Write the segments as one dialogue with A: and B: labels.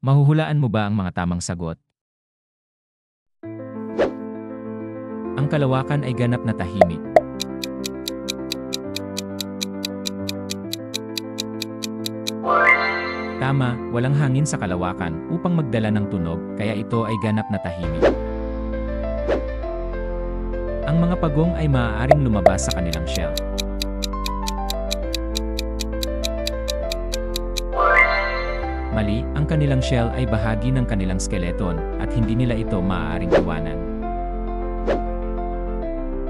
A: Mahuhulaan mo ba ang mga tamang sagot? Ang kalawakan ay ganap na tahimik. Tama, walang hangin sa kalawakan upang magdala ng tunog, kaya ito ay ganap na tahimik. Ang mga pagong ay maaaring lumabas sa kanilang shell. Mali, ang kanilang shell ay bahagi ng kanilang skeleton at hindi nila ito maaaring iwanan.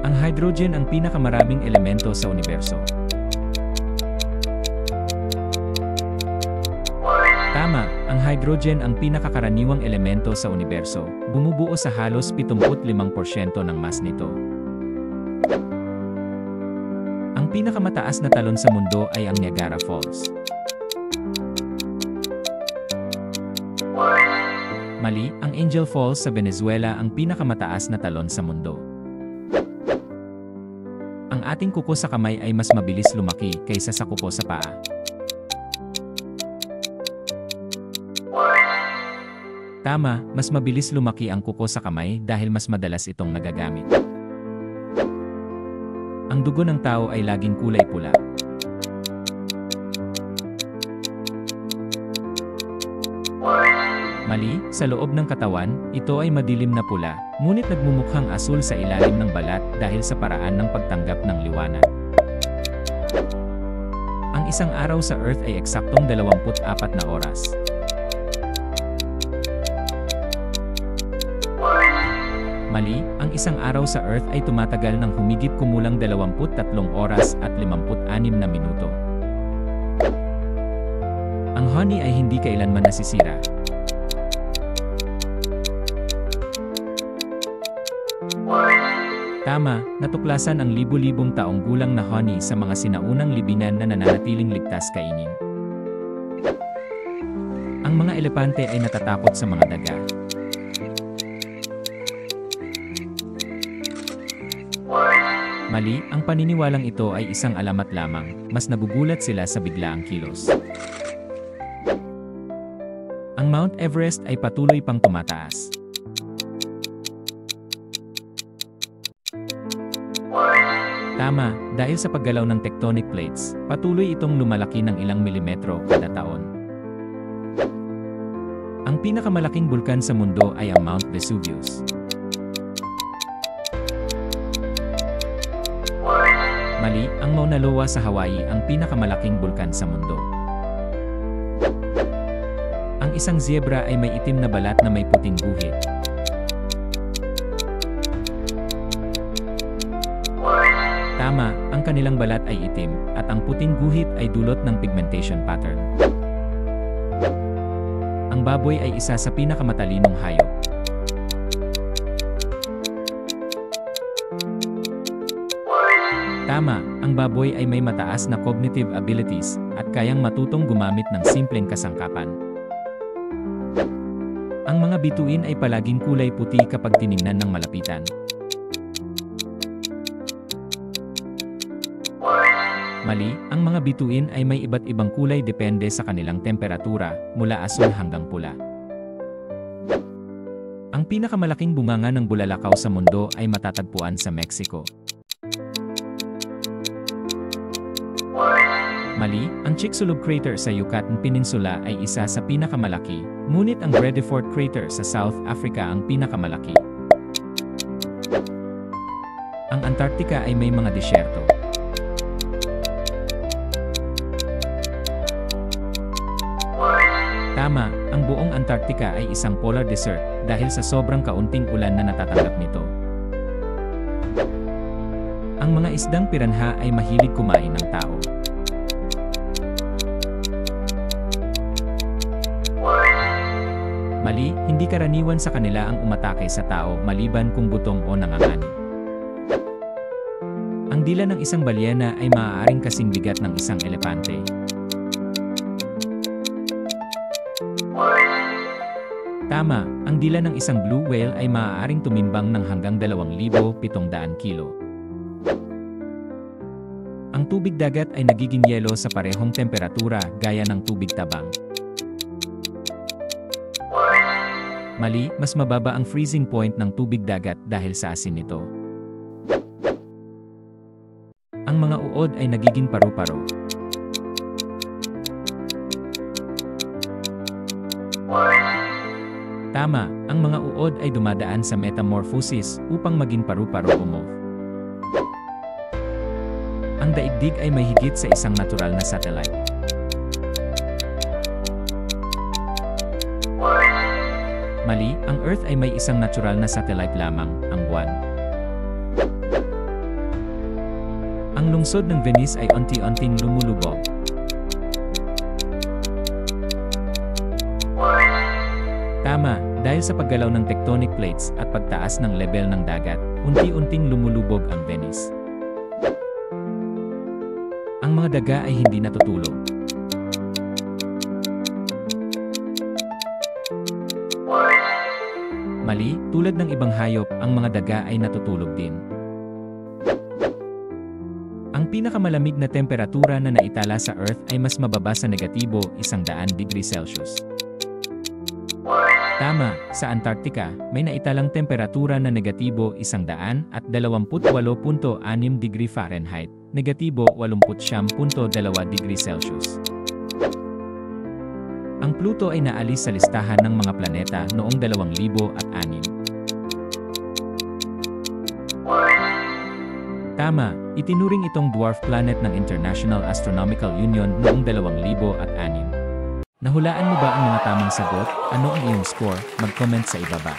A: Ang hydrogen ang pinakamaraming elemento sa universo. Tama, ang hydrogen ang pinakakaraniwang elemento sa universo, bumubuo sa halos 75% ng mass nito. Ang pinakamataas na talon sa mundo ay ang Niagara Falls. Mali, ang Angel Falls sa Venezuela ang pinakamataas na talon sa mundo. Ang ating kuko sa kamay ay mas mabilis lumaki kaysa sa kuko sa paa. Tama, mas mabilis lumaki ang kuko sa kamay dahil mas madalas itong nagagamit. Ang dugo ng tao ay laging kulay pula. Mali, sa loob ng katawan, ito ay madilim na pula, ngunit nagmumukhang asul sa ilalim ng balat dahil sa paraan ng pagtanggap ng liwanag. Ang isang araw sa Earth ay eksaktong 24 na oras. Mali, ang isang araw sa Earth ay tumatagal ng humigit kumulang 23 oras at 56 na minuto. Ang honey ay hindi kailanman nasisira. Tama, natuklasan ang libu-libong taong gulang na honey sa mga sinaunang libingan na nananatiling ligtas kainin. Ang mga elepante ay natatakot sa mga daga. Mali, ang paniniwalang ito ay isang alamat lamang, mas nagugulat sila sa biglaang kilos. Ang Mount Everest ay patuloy pang tumataas. Tama, dahil sa paggalaw ng tectonic plates, patuloy itong lumalaki ng ilang milimetro kada taon. Ang pinakamalaking bulkan sa mundo ay ang Mount Vesuvius. Mali, ang Mauna Loa sa Hawaii ang pinakamalaking bulkan sa mundo. Ang isang zebra ay may itim na balat na may puting guhit. Tama, ang kanilang balat ay itim, at ang puting guhit ay dulot ng pigmentation pattern. Ang baboy ay isa sa pinakamatalinong hayop. Tama, ang baboy ay may mataas na cognitive abilities, at kayang matutong gumamit ng simpleng kasangkapan. Ang mga bituin ay palaging kulay puti kapag tiningnan ng malapitan. Mali, ang mga bituin ay may iba't ibang kulay depende sa kanilang temperatura, mula asul hanggang pula. Ang pinakamalaking bunganga ng bulalakaw sa mundo ay matatagpuan sa Mexico. Mali, ang Chicxulub Crater sa Yucatan Peninsula ay isa sa pinakamalaki, ngunit ang Vredefort Crater sa South Africa ang pinakamalaki. Ang Antarctica ay may mga disyerto. Tama, ang buong Antarctica ay isang polar desert dahil sa sobrang kaunting ulan na natatanggap nito. Ang mga isdang piranha ay mahilig kumain ng tao. Mali, hindi karaniwan sa kanila ang umatake sa tao maliban kung butong o nangangani. Ang dila ng isang balyena ay maaaring kasing bigat ng isang elepante. Tama, ang dila ng isang blue whale ay maaaring tumimbang ng hanggang 2,700 kilo. Ang tubig dagat ay nagiging yelo sa parehong temperatura gaya ng tubig tabang. Mali, mas mababa ang freezing point ng tubig dagat dahil sa asin nito. Ang mga uod ay nagiging paru-paro. Tama, ang mga uod ay dumadaan sa metamorphosis upang maging paru-paro o moth. Ang daigdig ay may higit sa isang natural na satellite. Mali, ang Earth ay may isang natural na satellite lamang, ang Buwan. Ang lungsod ng Venice ay unti-unting lumulubog. Tama, dahil sa paggalaw ng tectonic plates at pagtaas ng level ng dagat, unti-unting lumulubog ang Venice. Ang mga daga ay hindi natutulog. Mali, tulad ng ibang hayop, ang mga daga ay natutulog din. Ang pinakamalamig na temperatura na naitala sa Earth ay mas mababa sa negatibo 100 degrees Celsius. Tama, sa Antarctica, may naitalang temperatura na negatibo 128.6 degree Fahrenheit, negatibo 89.2 degree Celsius. Ang Pluto ay naalis sa listahan ng mga planeta noong 2006. Tama, itinuring itong dwarf planet ng International Astronomical Union noong 2006. Nahulaan mo ba ang mga tamang sagot? Ano ang iyong score? Mag-comment sa ibaba.